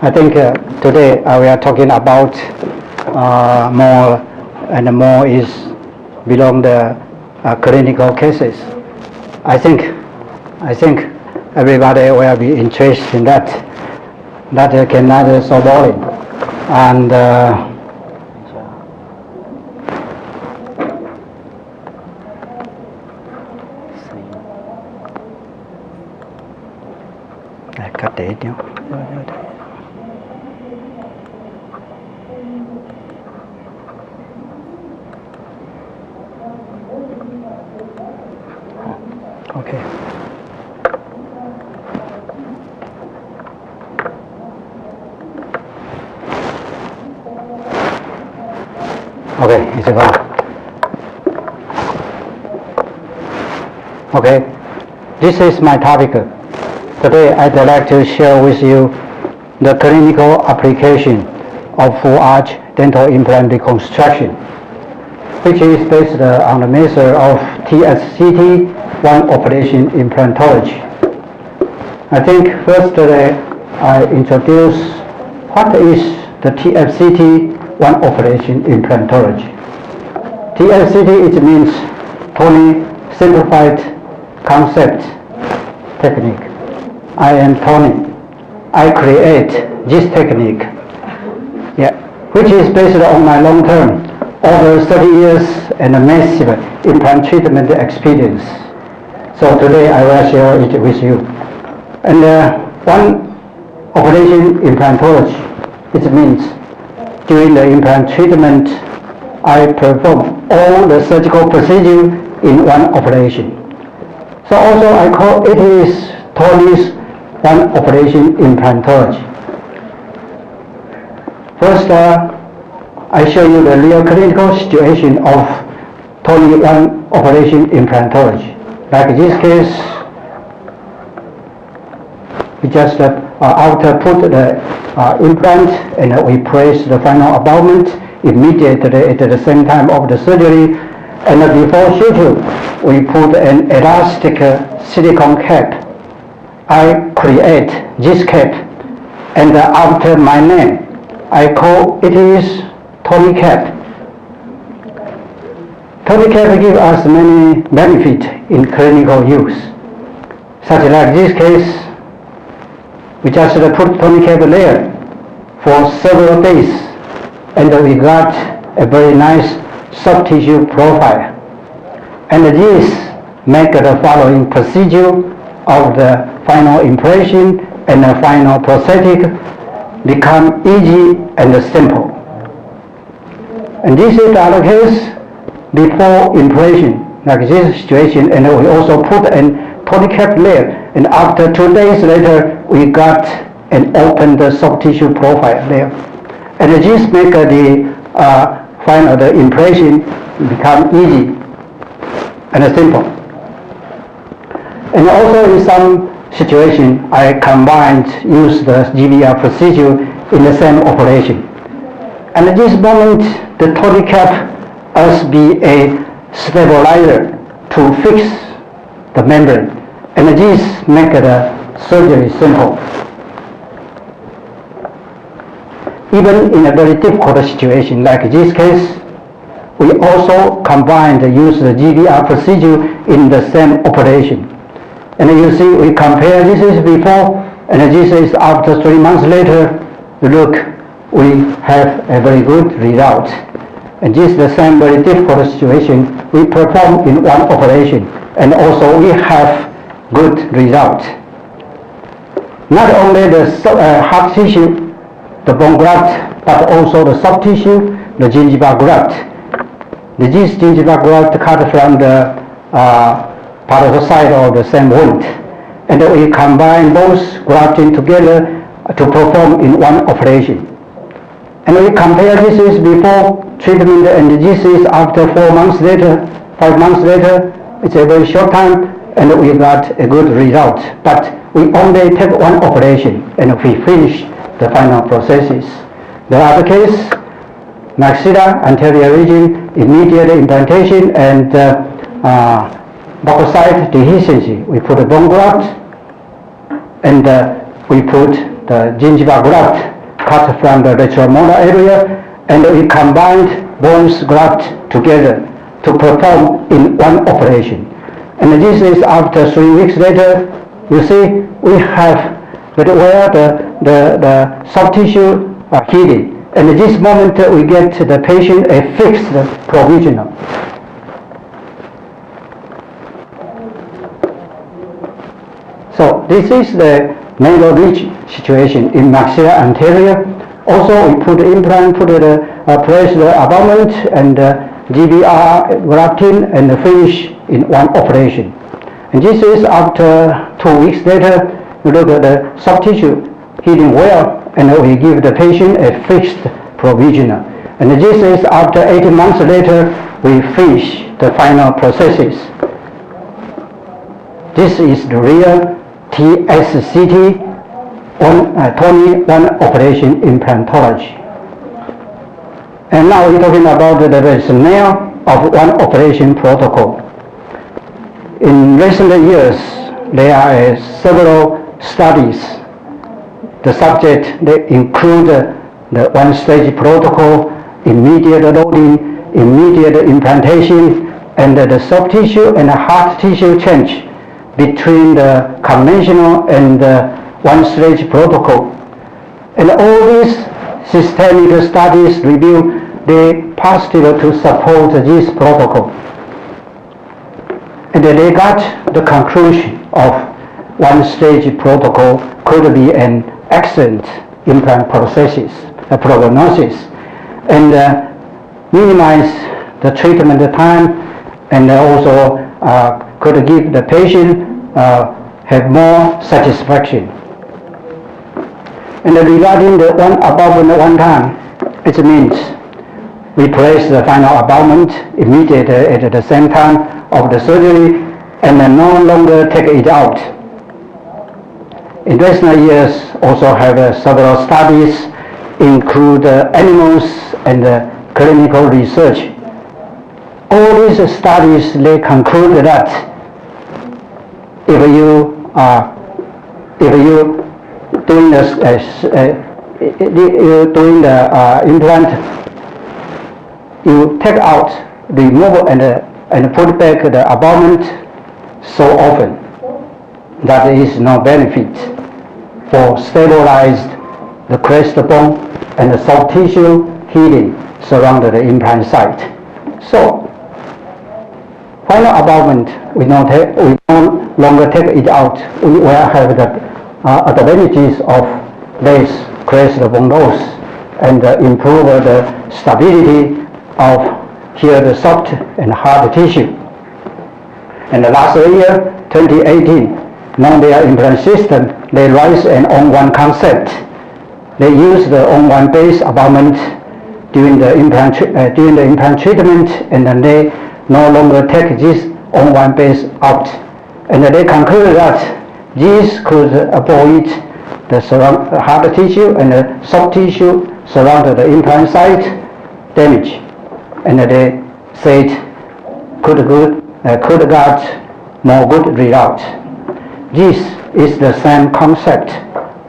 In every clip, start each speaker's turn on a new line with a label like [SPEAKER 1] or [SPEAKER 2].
[SPEAKER 1] I think today we are talking about more and more is belong the clinical cases. I think everybody will be interested in that. That cannot be so boring. And cắt để nhau. Okay. Okay, it's about. Okay, this is my topic. Today I'd like to share with you the clinical application of full arch dental implant reconstruction, which is based on the method of TSCT, one operation implantology. I think first I introduce what is the TFCT, one operation implantology. TFCT, it means Tony Simplified Concept Technique. I am Tony. I create this technique, which is based on my long-term, over 30 years and massive implant treatment experience. So today I will share it with you. And one operation implantology, it means during the implant treatment, I perform all the surgical procedure in one operation. So also I call it is Tony's one operation implantology. First, I show you the real clinical situation of Tony one operation implantology. Like this case, we just after put the implant and we place the final abutment immediately at the same time of the surgery. And before schedule, we put an elastic silicone cap. I create this cap, and after my name, I call it is Tony Cap. Tony Cap gives us many benefits in clinical use. Such like this case, we just put Tony Cap there for several days, and we got a very nice soft tissue profile. And this make the following procedure of the final impression and the final prosthetic become easy and simple. And this is the other case before impression, like this situation, and we also put a Tony Cap layer, and after 2 days later we got an opened soft tissue profile there. And this make the final the impression become easy and simple. And also in some situation, I combined use the GVR procedure in the same operation. And at this moment, the Tony Cap must be a stabilizer to fix the membrane, and this make the surgery simple. Even in a very difficult situation like this case, we also combined use the GVR procedure in the same operation. And you see, we compare, this is before, and this is after 3 months later. Look, we have a very good result. And this is the same very difficult situation we perform in one operation, and also we have good result. Not only the hard tissue, the bone graft, but also the soft tissue, the gingiva graft. This gingiva graft cut from the part of the side of the same wound, and we combine both grafting together to perform in one operation. And we compare, this is before treatment and this is after 4 months later, 5 months later. It's a very short time, and we got a good result. But we only take one operation and we finish the final processes. The other case, maxilla anterior region, immediate implantation, and bauxite deficiency. We put a bone graft, and we put the gingiva graft cut from the retromolar area, and we combined both graft together to perform in one operation. And this is after 3 weeks later. You see, we have where the soft tissue are healing. And at this moment, we get the patient a fixed provisional. So this is the nasal ridge situation in maxilla anterior. Also, we put implant, place the abutment and GBR grafting and finish in one operation. And this is after 2 weeks later. You look at the soft tissue healing well, and we give the patient a fixed provisional. And this is after 18 months later, we finish the final processes. This is the real TSCT 21 operation implantology. And now we're talking about the rationale of one operation protocol. In recent years, there are several studies. The subject, they include the one-stage protocol, immediate loading, immediate implantation, and the soft tissue and the hard tissue change between the conventional and the one-stage protocol. And all these systemic studies review the positive to support this protocol. And they got the conclusion of one-stage protocol could be an excellent implant prognosis and minimize the treatment time, and also could give the patient have more satisfaction. And regarding the one abutment one time, it means we place the final abutment immediately at the same time of the surgery and no longer take it out. In recent years, also have several studies include animals and clinical research. All these studies, they conclude that if you doing the implant, you take out, remove and put back the abutment so often, that is no benefit for stabilized the crest bone and the soft tissue healing surrounding the implant site. So, final abutment, we no longer take it out. We will have the advantages of less crest bone loss and improve the stability of here the soft and hard tissue. And last year, 2018, non-layer implant system, they raised an on-one concept. They use the on-one base abutment during the implant treatment, and then they no longer take this on-one base out. And they conclude that this could avoid the hard tissue and the soft tissue surrounding the implant site damage. And they said could got more good result. This is the same concept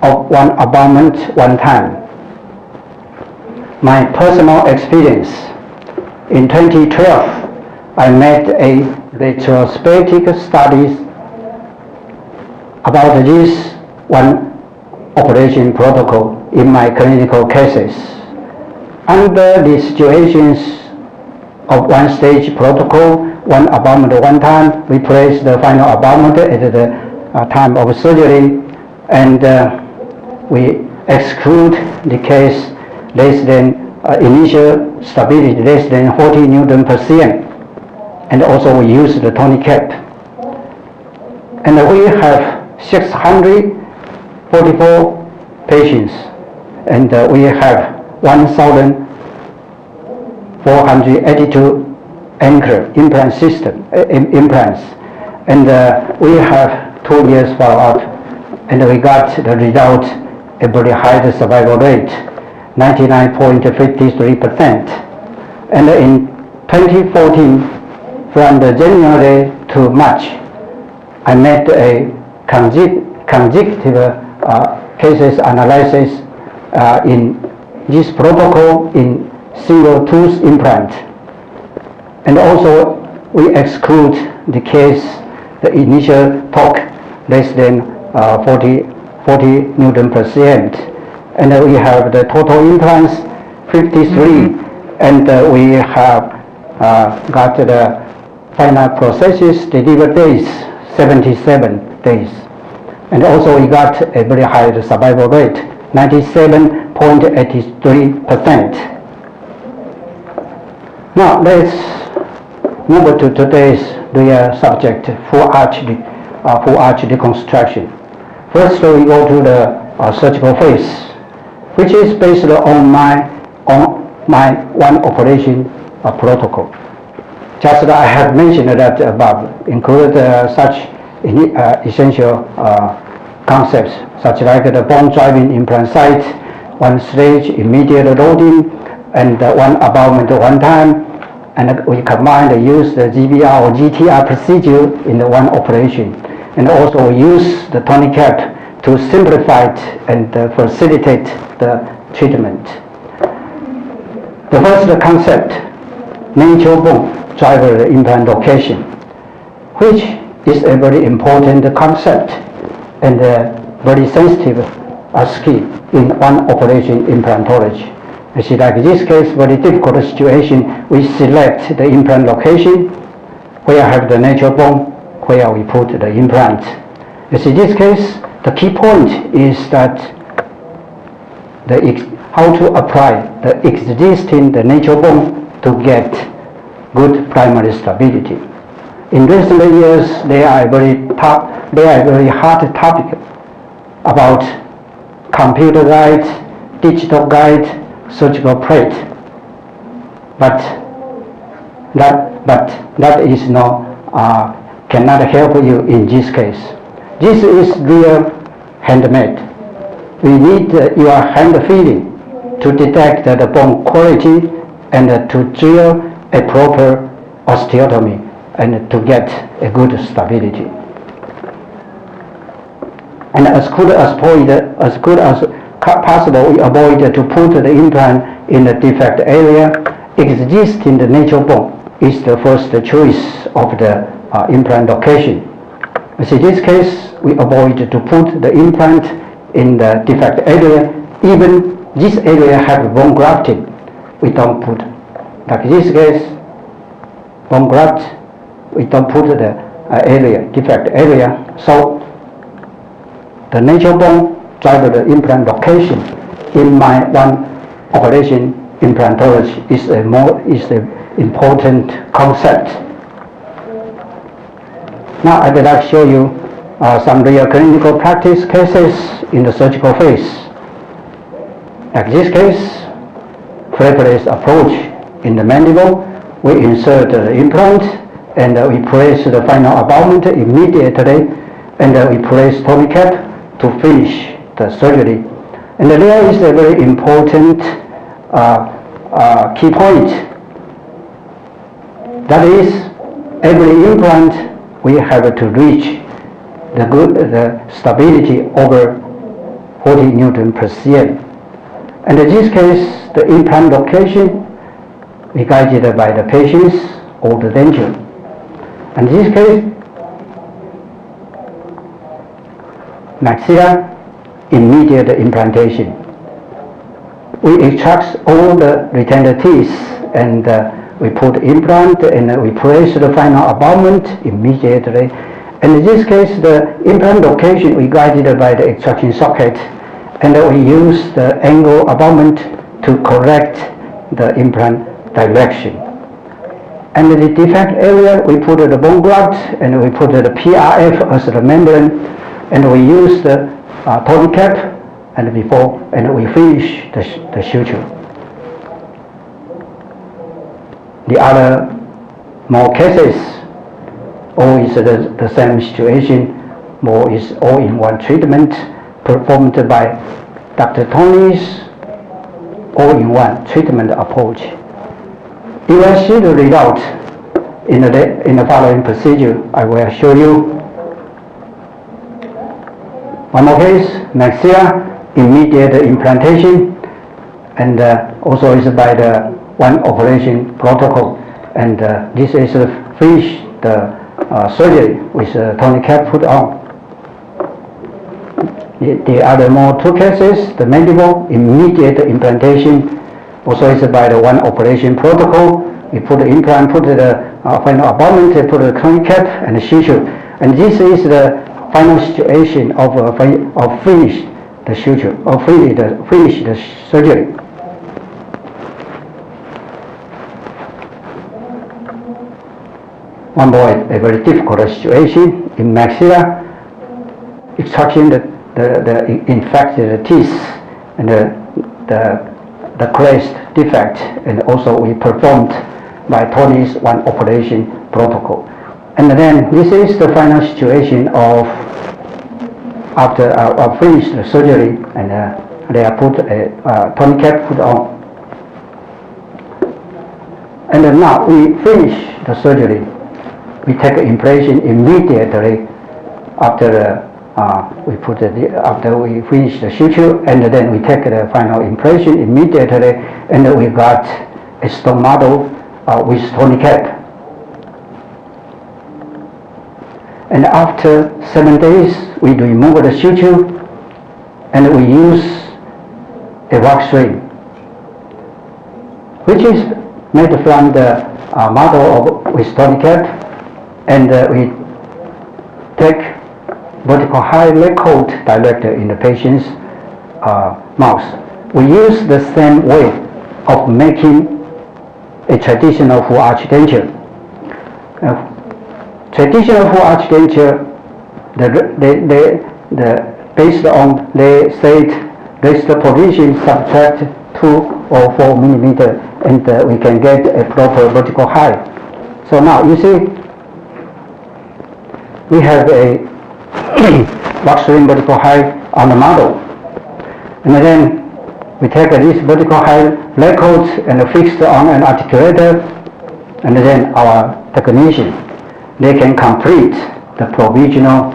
[SPEAKER 1] of one abutment one time. My personal experience, in 2012, I made a retrospective studies about this one operation protocol in my clinical cases. Under the situations of one-stage protocol, one abutment one time, we place the final abutment at the time of surgery, and we exclude the case less than initial stability less than 40 Newton per cm, and also we use the tourniquet. And we have 644 patients, and we have 1,482 anchor implant implants, and we have 2 years follow-up, and we got the result a very high survival rate, 99.53%. And in 2014, from the January to March, I made a consecutive cases analysis in this protocol in single tooth implant. And also we exclude the case, the initial torque less than 40 Newton per cent. And we have the total implants 53, and we have got the final processes delivered days 77 days. And also we got a very high survival rate, 97.83%. Now let's move to today's real subject, full arch reconstruction. First, we go to the surgical phase, which is based on my one operation protocol. Just as I have mentioned that above, include such essential concepts, such like the bone driving implant site, one stage immediate loading, and one abutment one time, and we combine the use the GBR or GTR procedure in the one operation, and also we use the tourniquet to simplify it and facilitate the treatment. The first concept, natural bone driver implant location, which is a very important concept and very sensitive skill in one operation implantology. You see, like this case, very difficult situation, we select the implant location, where I have the natural bone, where we put the implant. You see, this case, the key point is that how to apply the existing natural bone to get good primary stability. In recent years, there are very hard topic about computer guide, digital guide, surgical plate, but that is cannot help you in this case. This is real handmade. We need your hand feeling to detect the bone quality and to drill a proper osteotomy and to get a good stability. And as good as possible, we avoid to put the implant in the defect area. Existing the natural bone is the first choice of the implant location. In this case, we avoid to put the implant in the defect area. Even this area have bone grafting, we don't put. Like this case, bone graft, we don't put the defect area. So the natural bone driver the implant location in my one operation implantology is an important concept. Now I would like to show you some real clinical practice cases in the surgical phase. Like this case, flapless approach in the mandible, we insert the implant and we place the final abutment immediately, and we place tourniquet to finish the surgery. And there is a very important key point. That is, every implant we have to reach the stability over 40 Newton per cm. And in this case, the implant location is guided by the patient's or the denture. And in this case, maxilla immediate implantation. We extract all the retained teeth and we put implant and we place the final abutment immediately. And in this case, the implant location we guided by the extraction socket, and we use the angle abutment to correct the implant direction. And in the defect area, we put the bone graft and we put the PRF as the membrane, and we use the tourniquet and we finish the suture. The other more cases, all is the same situation, more is all-in-one treatment performed by Dr. Tony's all-in-one treatment approach. You will see the result in the following procedure I will show you. One more case, maxilla, immediate implantation, and also is by the one operation protocol. And this is finish the surgery with tourniquet put on. The other more two cases, the mandible, immediate implantation, also is by the one operation protocol. We put the implant, put the final abutment, put the tourniquet and the suture. And this is the final situation of finish the suture, or finish the surgery. One more, a very difficult situation in maxilla, extraction the infected teeth and the crest defect, and also we performed by Tony's one operation protocol. And then this is the final situation of after I finished the surgery, and they are put a tourniquet put on. And then now we finish the surgery. We take implantation immediately after after we finish the suture, and then we take the final implantation immediately, and we got a stone model with tourniquet. And after 7 days, we remove the suture, and we use a wax ring, which is made from the model with tourniquet, and we take vertical high leg coat directly in the patient's mouth. We use the same way of making a traditional full arch denture. Traditional full arch denture, based on they said raise the position, subtract 2 or 4 millimeter, and we can get a proper vertical height. So now you see we have a wax ring vertical height on the model, and then we take this vertical height leg coat and fix on an articulator, and then our technician, they can complete the provisional.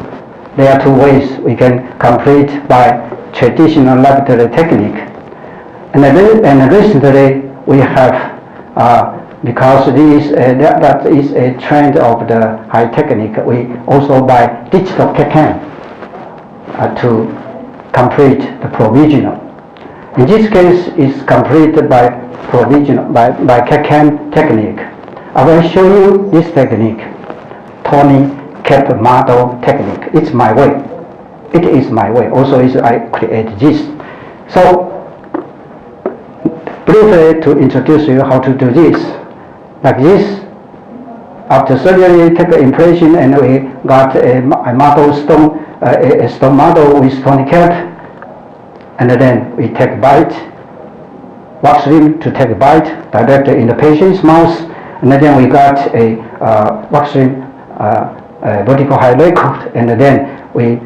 [SPEAKER 1] There are two ways we can complete by traditional laboratory technique, and recently we have because that is a trend of the high technique, we also buy digital CAD to complete the provisional. In this case, it's completed by provisional by CAD technique. I will show you this technique, Tony Cap model technique. It's my way. It is my way. Also, I create this. So, briefly to introduce you how to do this. Like this, after surgery, take an impression, and we got a model stone, a stone model with tourniquet, and then we take bite, wax ring to take bite directly in the patient's mouth, and then we got a wax ring vertical high leg coat, and then we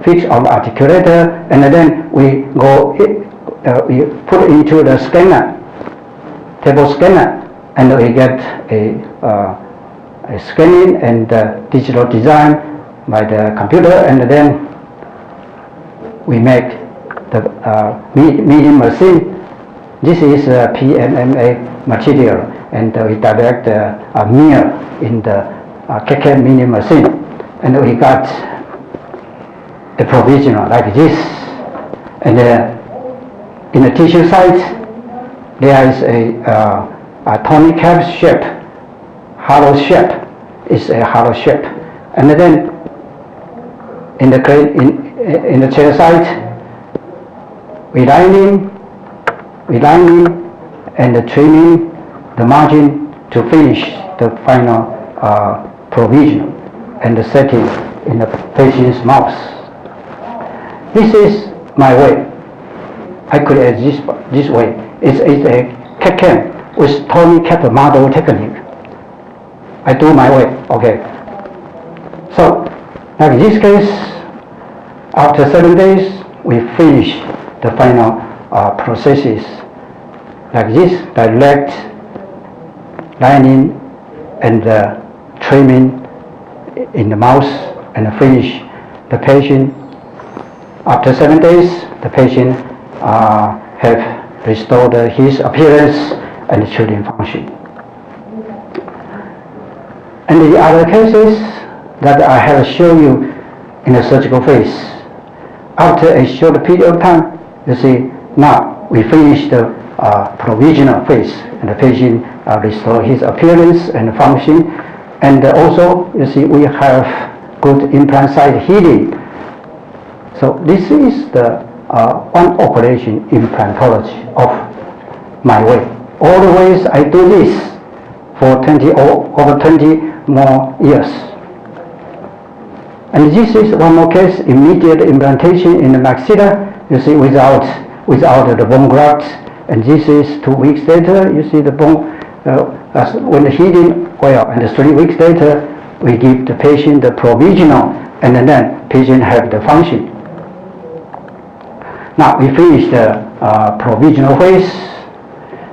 [SPEAKER 1] fix on the articulator, and then we go we put into the scanner, table scanner, and we get a scanning and digital design by the computer, and then we make the milling machine. This is a PMMA material, and we direct a mill in the CAD milling machine, and we got a provisional like this. And in the tissue site, there is a tourniquet shape, hollow shape. Is a hollow shape, and then in the chair site, we lining and trimming the margin to finish the final provision and the setting in the patient's mouth. This is my way. I create this way. It's a CAD with tourniquet model technique. I do my way. Okay. So, like in this case, after 7 days, we finish the final processes. Like this, direct lining and trimming in the mouth, and finish the patient after 7 days, the patient have restored his appearance and chewing function. And the other cases that I have shown you in the surgical phase, after a short period of time, you see, now we finish the provisional phase, and the patient restore his appearance and function, and also, you see, we have good implant site healing. So this is the one operation implantology of my way. All the ways I do this for over 20 more years. And this is one more case, immediate implantation in the maxilla, you see, without the bone graft. And this is 2 weeks later, you see the bone, when the healing oil, and 3 weeks later, we give the patient the provisional, and then patient have the function. Now we finish the provisional phase.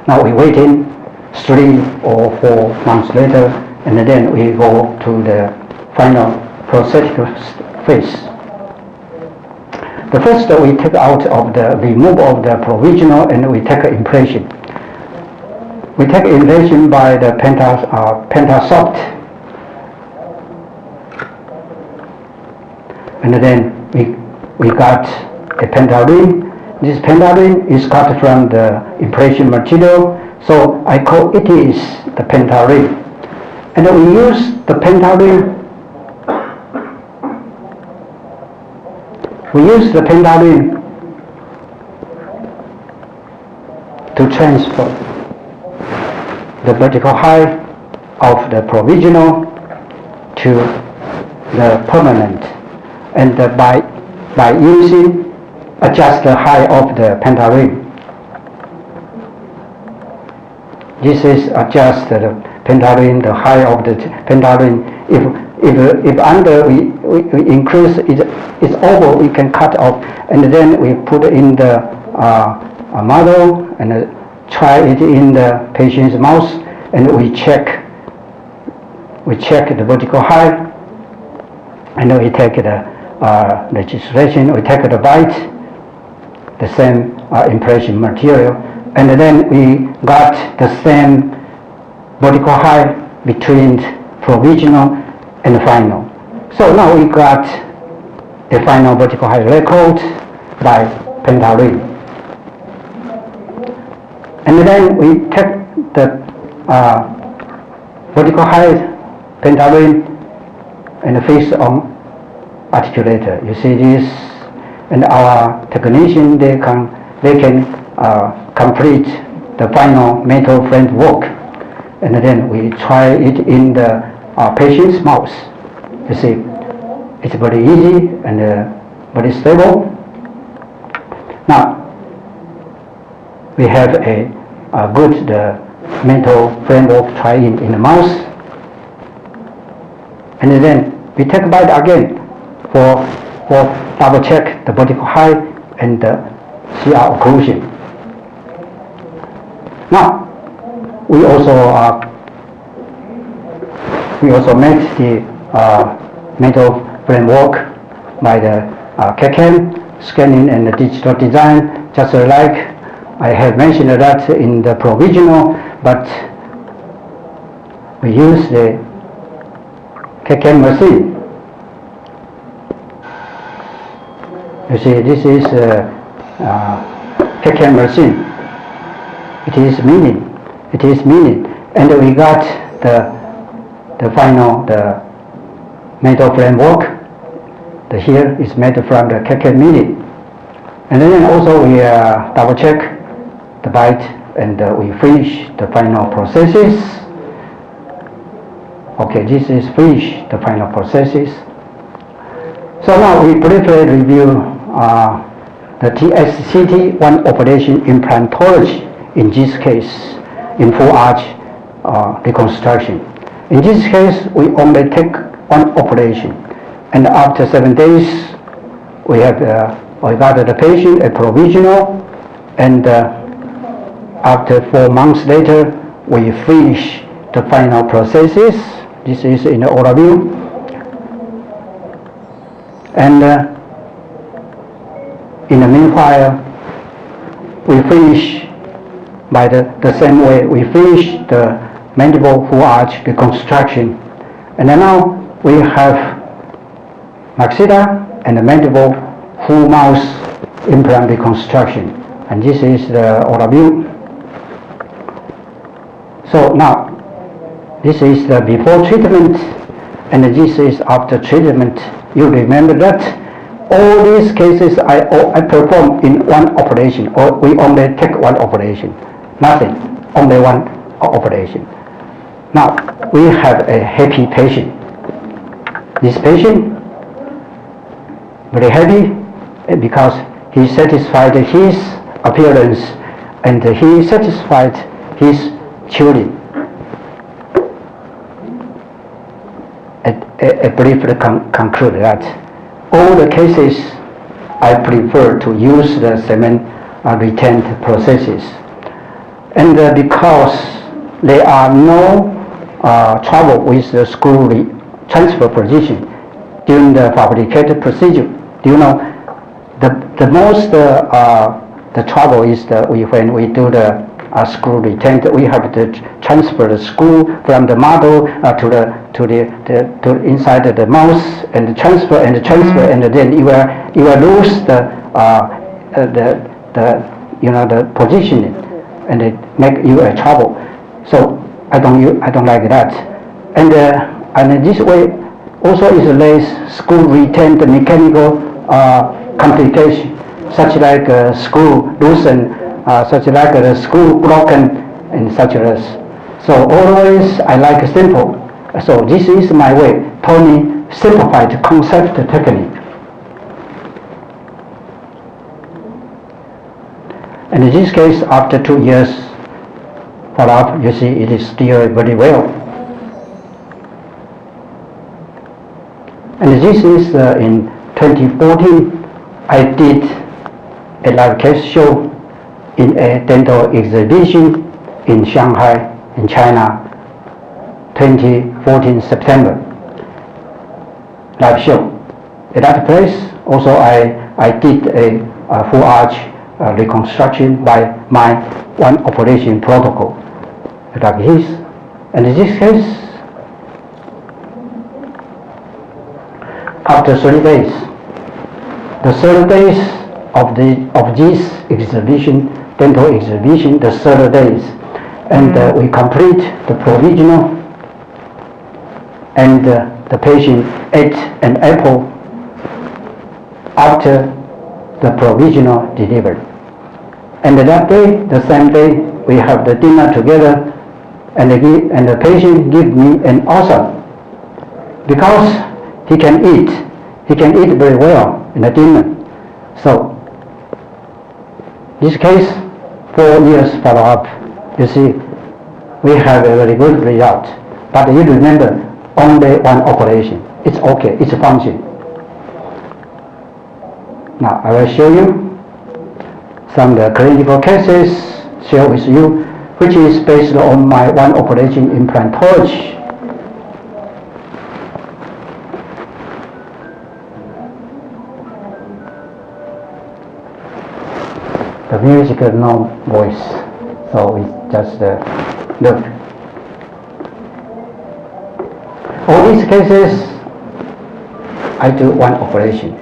[SPEAKER 1] Now we waiting 3 or 4 months later, and then we go to the final prosthetic phase. The first we take out of the removal of the provisional, and we take impression. We take impression by the pentasoft, and then we got a pentaring. This pentaring is cut from the impression material, so I call it is the pentaring. And we use the pentaring. We use the pentaring to transfer the vertical height of the provisional to the permanent, and by using adjust the height of the pentaring. This is adjust the pentaring, the height of the pentaring. If under we increase it's over, we can cut off, and then we put in the model and try it in the patient's mouth, and we check the vertical height, and we take the registration, we take the bite, the same impression material, and then we got the same vertical height between provisional and final. So now we got a final vertical height record by pentaring. And then we take the vertical height pentaring and fix on articulator. You see this, and our technician, they can complete the final metal framework, and then we try it in the patient's mouth. You see, it's very easy and very stable. Now we have a good metal framework try in the mouth, and then we take a bite again for double check the vertical height and the CR occlusion. Now we also make the metal framework by the CAD/CAM scanning and the digital design, just like I have mentioned that in the provisional, but we use the CAD/CAM machine. You see, this is a CAD/CAM machine. It is meaning, and we got the final metal framework. The here is made from the CAD/CAM mini, and then also we double check the bite, and we finish the final processes. Okay, this is finish the final processes. So now we briefly review the TSCT one operation implantology in this case, in full arch reconstruction. In this case, we only take one operation, and after 7 days, we got the patient a provisional, and after 4 months later, we finish the final processes. This is in the overview. And In the meanwhile, we finish by the same way. We finish the mandible full arch reconstruction, and then now we have maxilla and the mandible full mouth implant reconstruction, and this is the overview. So now, this is the before treatment, and this is after treatment. You remember that all these cases I perform in one operation, or we only take one operation, nothing, only one operation. Now, we have a happy patient. This patient, very happy because he satisfied his appearance and he satisfied his children. I briefly conclude that all the cases I prefer to use the cement retained processes, and because there are no trouble with the screw transfer position during the fabricated procedure. Do you know the most the trouble is when we do the screw retained, we have to transfer the screw from the model to inside the mouth and transfer and then you will lose the positioning, and it make you a trouble. So I don't like that, and this way also is less screw retained mechanical complication, such like screw loosen, such like the screw broken, and such as. So always I like simple. So this is my way, Tony simplified concept technique. And in this case, after 2 years follow-up, you see it is still very well. And this is in 2014, I did a live case show in a dental exhibition in Shanghai, in China, 2014 September. Live show. At that place, also I did a full arch reconstruction by my one operation protocol, like this. And in this case, after 30 days, the 30 days of this exhibition, dental exhibition, the 30 days, and we complete the provisional, and the patient ate an apple after the provisional delivery. And that day, the same day, we have the dinner together, and the patient give me an awesome, because he can eat very well in the dinner. So this case, 4 years follow-up, you see, we have a very good result. But you remember, only one operation. It's okay, it's a function. Now I will show you some of the clinical cases, share with you, which is based on my one operation implantology. The music has no voice, so it's just look. All these cases, I do one operation.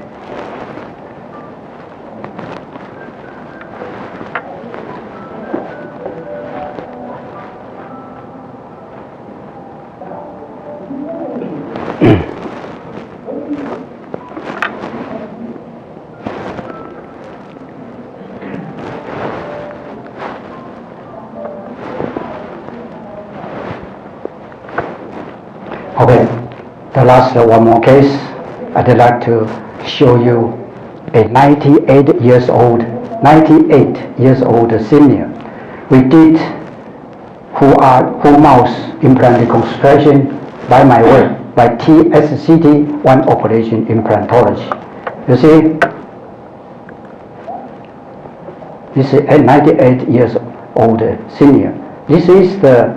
[SPEAKER 1] Okay, the last one more case, I'd like to show you a 98 years old senior. We did full mouth implant reconstruction by my way, by TSCT one operation implantology. You see, this is a 98 years old senior. This is the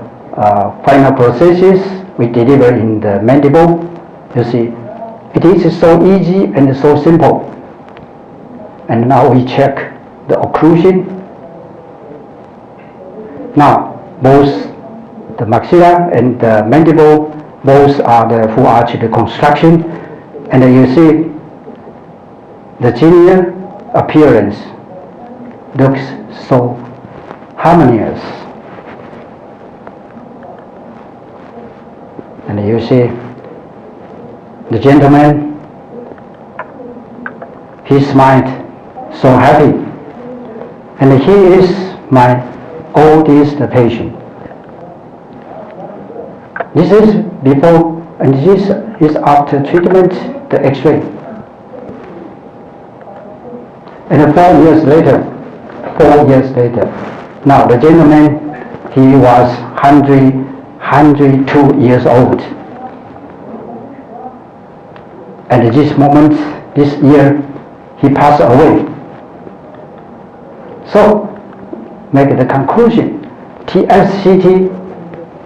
[SPEAKER 1] final processes we deliver in the mandible. You see, it is so easy and so simple. And now we check the occlusion. Now, both the maxilla and the mandible, both are the full arch reconstruction. And you see the linear appearance looks so harmonious. And you see the gentleman, he smiled so happy. And he is my oldest patient. This is before and this is after treatment, the X-ray. And 4 years later, now the gentleman, he was 102 years old. And at this moment, this year, he passed away. So, make the conclusion, TSCT,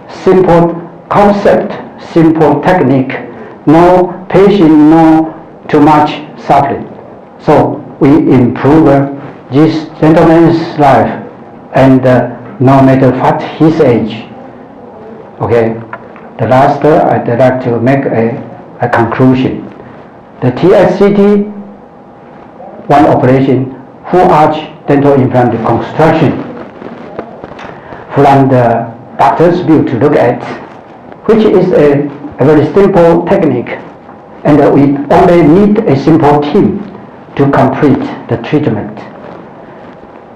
[SPEAKER 1] simple concept, simple technique, no patient, no too much suffering. So we improve this gentleman's life, and no matter what his age. Okay, the last I'd like to make a conclusion. The TSCT, one operation, full arch dental implant reconstruction. From the doctor's view to look at, which is a very simple technique, and we only need a simple team to complete the treatment.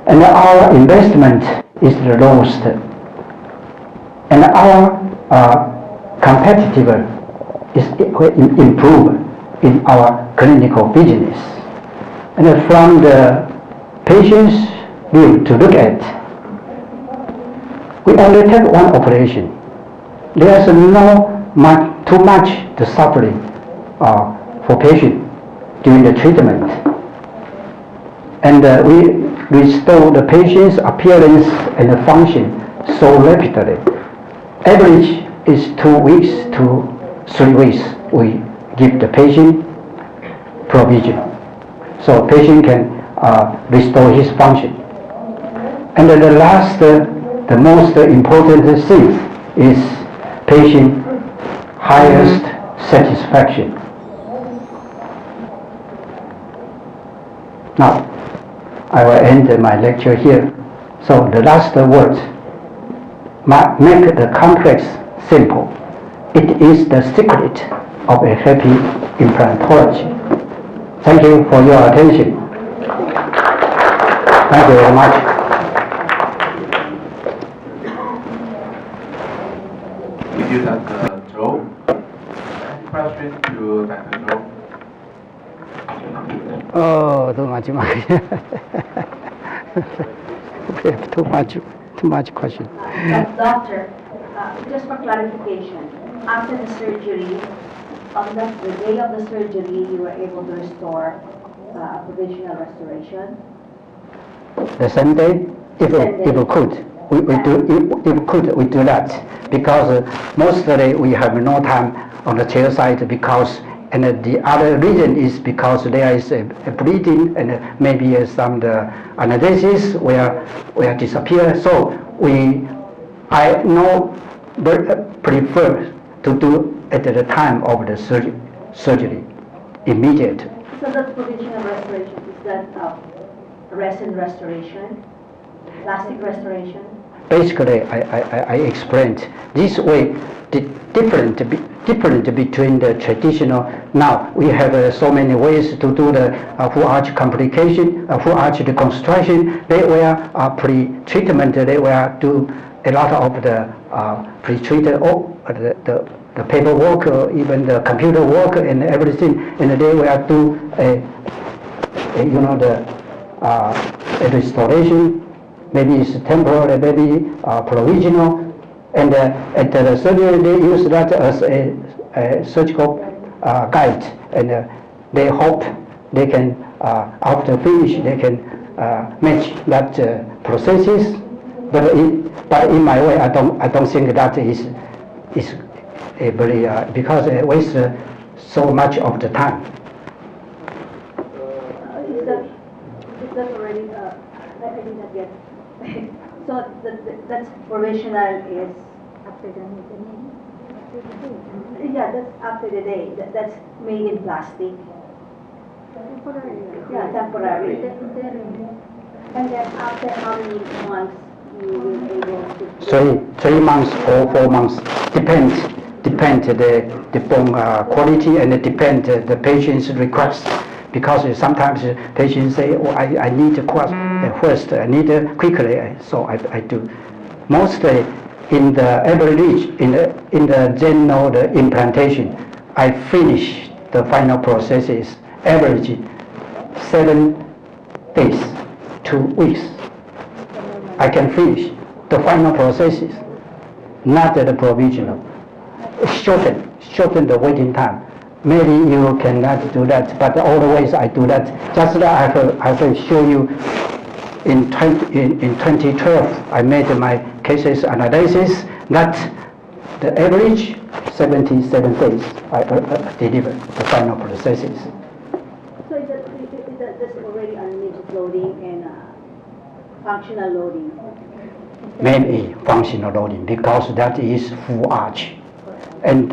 [SPEAKER 1] And our investment is the lowest, and our competitive is improve in our clinical business. And from the patient's view to look at, we only take one operation. There's too much the suffering for patient during the treatment. And we restore the patient's appearance and function so rapidly. Average is 2 weeks to 3 weeks. We give the patient provision, so patient can restore his function. And the last, the most important thing is patient highest satisfaction. Now, I will end my lecture here. So the last word, make the complex simple. It is the secret of a happy implantology. Thank you for your attention. Thank you very much.
[SPEAKER 2] Thank you, Dr. Zhou. Any questions to Dr. Zhou?
[SPEAKER 1] Oh, too much question.
[SPEAKER 3] Doctor, just for clarification, after the surgery, on the day of the surgery, you were able to restore provisional restoration?
[SPEAKER 1] The same day, if we could, we do that, because mostly we have no time on the chair side, because and the other reason is because there is a bleeding and maybe some analysis where disappear. So I prefer to do at the time of the surgery, immediate.
[SPEAKER 3] So that provisional restoration, is that resin restoration, plastic restoration?
[SPEAKER 1] Basically, I explained this way. The different between the traditional. Now we have so many ways to do the full arch complication, full arch reconstruction. They were pre-treatment. They were do a lot of the pre-treated the paperwork, even the computer work and everything. And they will do a restoration. Maybe it's temporary, maybe provisional. And at the surgery, they use that as a surgical guide, and they hope they can, after finish, they can match that processes. But in my way, I don't think that is a very because it wastes so much of the time.
[SPEAKER 3] So that's provisional is,
[SPEAKER 4] After the meeting.
[SPEAKER 3] yeah, that's after the day. That's made in plastic.
[SPEAKER 4] Temporary.
[SPEAKER 3] Yeah, temporary.
[SPEAKER 4] Interim.
[SPEAKER 3] And then after how many months you will be able to?
[SPEAKER 1] 3 months or 4 months, depend the bone quality and depend the patient's request. Because sometimes patients say, oh, I need a course first, I need quickly, so I do. Mostly in the average, in the general the implantation, I finish the final processes average 7 days, 2 weeks. I can finish the final processes, not the provisional. Shorten the waiting time. Maybe you cannot do that, but all the ways I do that. Just like I will show you in 2012, I made my cases analysis that the average 77 days I deliver the final processes.
[SPEAKER 3] So that's already unlimited loading and functional loading.
[SPEAKER 1] Maybe functional loading because that is full arch. And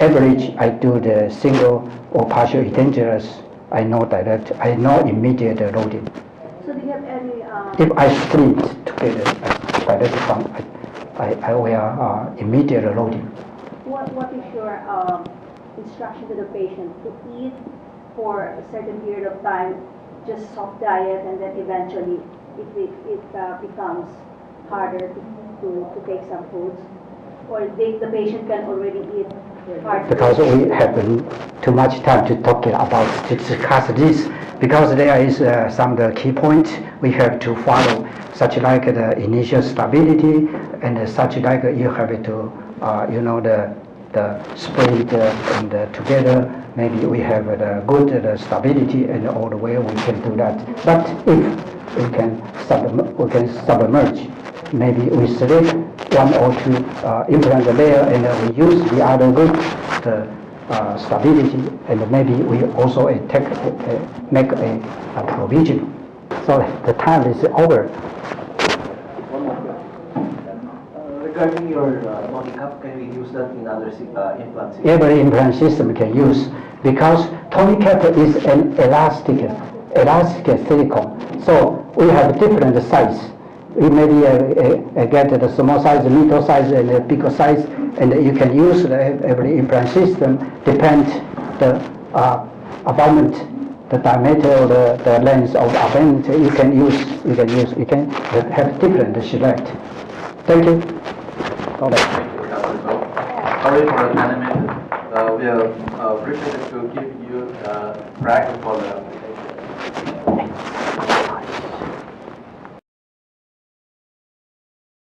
[SPEAKER 1] average, I do the single or partial dangerous. I know direct. I know immediate loading.
[SPEAKER 3] So do you have any?
[SPEAKER 1] If I split together, I will immediate loading.
[SPEAKER 3] What is your instruction to the patient to eat for a certain period of time, just soft diet, and then eventually, if it becomes harder to take some foods, or the patient can already eat hard
[SPEAKER 1] Because we have too much time to talk about to discuss this, because there is some the key points we have to follow, such like the initial stability, and such like you have to the split and together. Maybe we have the good stability, and all the way we can do that. But if we can submerge. Maybe we select 1 or 2 implant layer, and we use the other good stability, and maybe we also make a provision. So the time is over.
[SPEAKER 5] One more question. Regarding your body cup, can we use that in other implants?
[SPEAKER 1] Every implant system can use, because Tony cap is an elastic silicone. So we have different size. We maybe get the small size, middle size, and the bigger size, and you can use every implant system. Depend the abutment, the diameter, or the length of abutment. You can have different select. Thank you. All right.
[SPEAKER 2] Thank you, Dr. Zhou. Sorry for the 10 minutes. We are privileged to give you practice for the